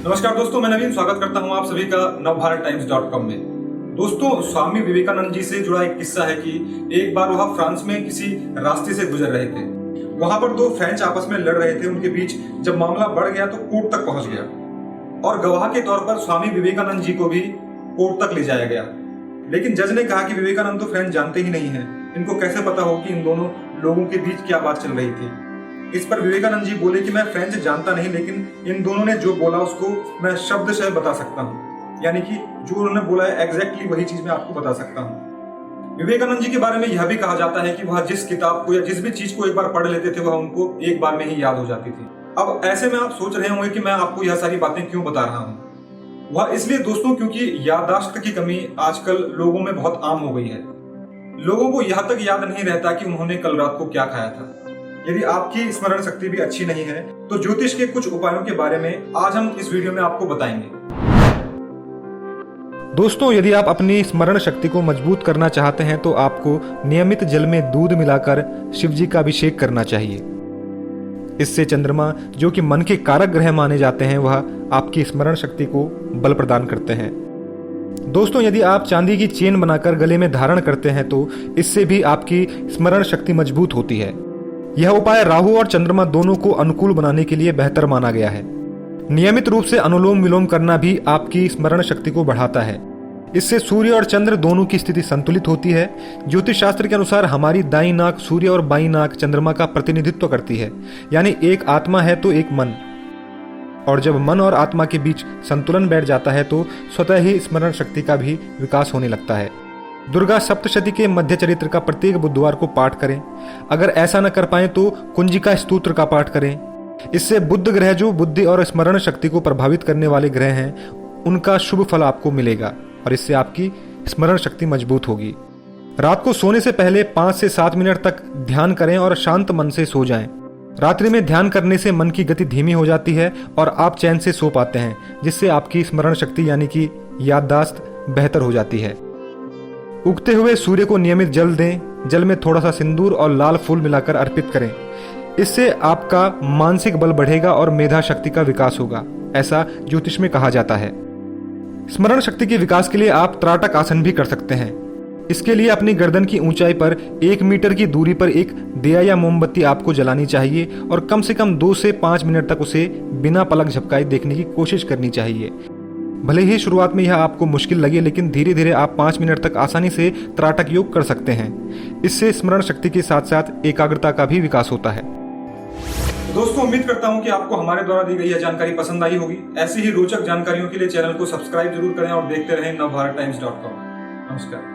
नमस्कार दोस्तों, मैं नवीन स्वागत करता हूं आप सभी का navbharattimes.com में। दोस्तों, स्वामी विवेकानंद जी से जुड़ा एक किस्सा है कि एक बार वह फ्रांस में किसी रास्ते से गुजर रहे थे। वहां पर दो फ्रेंच आपस में लड़ रहे थे। उनके बीच जब मामला बढ़ गया तो कोर्ट तक पहुंच गया और गवाह के तौर पर स्वामी विवेकानंद जी को भी कोर्ट तक ले जाया गया। लेकिन जज ने कहा कि विवेकानंद तो फ्रेंच जानते ही नहीं है, इनको कैसे पता हो कि इन दोनों लोगों के बीच क्या बात चल रही थी। इस पर विवेकानंद जी बोले कि मैं फ्रेंच जानता नहीं, लेकिन इन दोनों ने जो बोला उसको मैं शब्दशः बता सकता हूँ। यानी कि जो उन्होंने बोला है एग्जैक्टली वही चीज मैं आपको बता सकता हूँ। विवेकानंद जी के बारे में यह भी कहा जाता है कि वह जिस किताब को या जिस भी चीज को एक बार पढ़ लेते थे वह उनको एक बार में ही याद हो जाती थी। अब ऐसे में आप सोच रहे होंगे कि मैं आपको यह सारी बातें क्यों बता रहा हूँ। वह इसलिए दोस्तों क्योंकि याददाश्त की कमी आजकल लोगों में बहुत आम हो गई है। लोगों को यह तक याद नहीं रहता कि उन्होंने कल रात को क्या खाया था। यदि आपकी स्मरण शक्ति भी अच्छी नहीं है तो ज्योतिष के कुछ उपायों के बारे में आज हम इस वीडियो में आपको बताएंगे। दोस्तों, यदि आप अपनी स्मरण शक्ति को मजबूत करना चाहते हैं तो आपको नियमित जल में दूध मिलाकर शिव जी का अभिषेक करना चाहिए। इससे चंद्रमा, जो कि मन के कारक ग्रह माने जाते हैं, वह आपकी स्मरण शक्ति को बल प्रदान करते हैं। दोस्तों, यदि आप चांदी की चेन बनाकर गले में धारण करते हैं तो इससे भी आपकी स्मरण शक्ति मजबूत होती है। यह उपाय राहु और चंद्रमा दोनों को अनुकूल बनाने के लिए बेहतर माना गया है। नियमित रूप से अनुलोम विलोम करना भी आपकी स्मरण शक्ति को बढ़ाता है। इससे सूर्य और चंद्र दोनों की स्थिति संतुलित होती है। ज्योतिष शास्त्र के अनुसार हमारी दाईं नाक सूर्य और बाईं नाक चंद्रमा का प्रतिनिधित्व करती है। यानी एक आत्मा है तो एक मन, और जब मन और आत्मा के बीच संतुलन बैठ जाता है तो स्वतः ही स्मरण शक्ति का भी विकास होने लगता है। दुर्गा सप्तशती के मध्य चरित्र का प्रत्येक बुधवार को पाठ करें। अगर ऐसा न कर पाए तो कुंजिका स्तोत्र का पाठ करें। इससे बुध ग्रह, जो बुद्धि और स्मरण शक्ति को प्रभावित करने वाले ग्रह हैं, उनका शुभ फल आपको मिलेगा और इससे आपकी स्मरण शक्ति मजबूत होगी। रात को सोने से पहले 5 से 7 मिनट तक ध्यान करें और शांत मन से सो जाएं। रात्रि में ध्यान करने से मन की गति धीमी हो जाती है और आप चैन से सो पाते हैं, जिससे आपकी स्मरण शक्ति यानी कि याददाश्त बेहतर हो जाती है। उगते हुए सूर्य को नियमित जल दें। जल में थोड़ा सा सिंदूर और लाल फूल मिलाकर अर्पित करें। इससे आपका मानसिक बल बढ़ेगा और मेधा शक्ति का विकास होगा, ऐसा ज्योतिष में कहा जाता है। स्मरण शक्ति के विकास के लिए आप त्राटक आसन भी कर सकते हैं। इसके लिए अपनी गर्दन की ऊंचाई पर 1 मीटर की दूरी पर एक दिया या मोमबत्ती आपको जलानी चाहिए और कम से कम 2 से 5 मिनट तक उसे बिना पलक झपकाए देखने की कोशिश करनी चाहिए। भले ही शुरुआत में यह आपको मुश्किल लगे, लेकिन धीरे धीरे आप 5 मिनट तक आसानी से त्राटक योग कर सकते हैं। इससे स्मरण शक्ति के साथ साथ एकाग्रता का भी विकास होता है। दोस्तों, उम्मीद करता हूं कि आपको हमारे द्वारा दी गई यह जानकारी पसंद आई होगी। ऐसी ही रोचक जानकारियों के लिए चैनल को सब्सक्राइब जरूर करें और देखते रहें navbharattimes.com। नमस्कार।